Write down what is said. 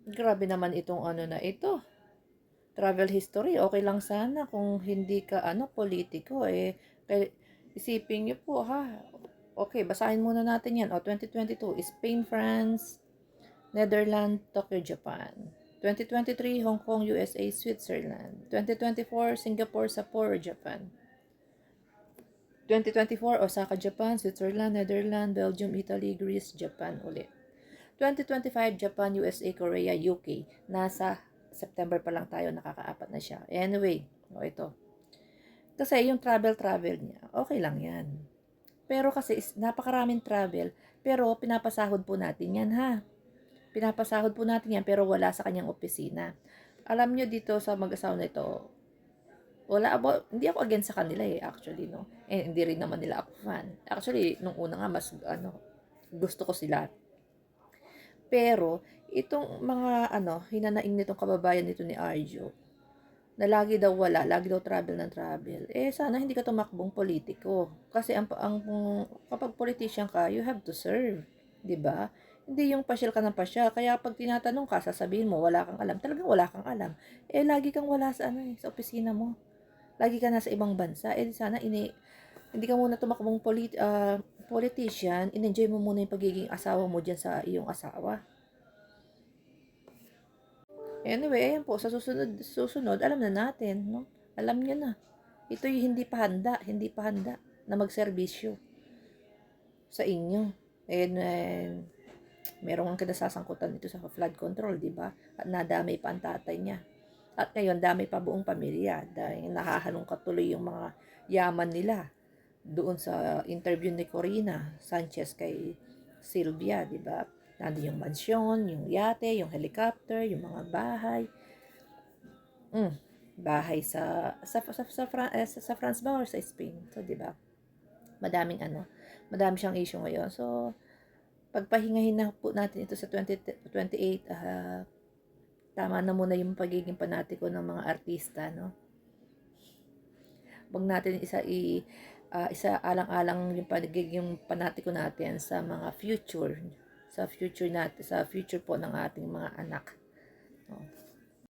Grabe naman itong ano na ito. Travel history, okay lang sana kung hindi ka politiko eh. Kaya isipin niyo po ha. Okay, basahin muna natin yan. 2022, Spain, France, Netherlands, Tokyo, Japan. 2023, Hong Kong, USA, Switzerland. 2024, Singapore, Sapporo, Japan. 2024, Osaka, Japan, Switzerland, Netherlands, Belgium, Italy, Greece, Japan ulit. 2025, Japan, USA, Korea, UK. Nasa September pa lang tayo, nakakaapat na siya. Anyway, ito. Kasi yung travel niya, okay lang yan. Pero kasi napakaraming travel, pero pinapasahod po natin yan ha. Pinapasahod po natin yan pero wala sa kanyang opisina. Alam nyo dito sa mag-asawa na ito, hindi ako against sa kanila actually, no? Eh, hindi rin naman nila ako fan. Actually, nung una nga, mas, gusto ko sila. Pero, itong mga, hinanaing nitong kababayan nito ni Arjo, na lagi daw wala, lagi daw travel ng travel. Eh, sana hindi ka tumakbong politiko. Kasi kapag politician ka, you have to serve. 'Di ba? Hindi yung pasyal ka ng pasyal. Kaya pag tinatanong ka, sasabihin mo, wala kang alam. Talagang wala kang alam. Eh, lagi kang wala sa, sa opisina mo. Lagi ka nasa ibang bansa. Eh, sana hindi ka muna tumakbong politician. In-enjoy mo muna yung pagiging asawa mo dyan sa iyong asawa. Anyway, ayan po, sa susunod, alam na natin, no? Alam niyo na. Ito'y hindi pa handa na magserbisyo sa inyo. And merong ang kinasasangkutan dito sa flood control, di ba? At nadamay pa ang tatay niya. At ngayon, dami pa buong pamilya dahil nahahalong katuloy yung mga yaman nila doon sa interview ni Corina Sanchez kay Sylvia, di ba? Nandun yung mansyon, yung yate, yung helicopter, yung mga bahay. Bahay sa France ba or sa Spain? So, di ba? Madami siyang issue ngayon. So, pagpahingahin na po natin ito sa 2028, tama na muna yung pagiging panatiko ng mga artista, no? Wag natin isa alang-alang yung pagiging panatiko natin sa mga future, sa future po ng ating mga anak. No?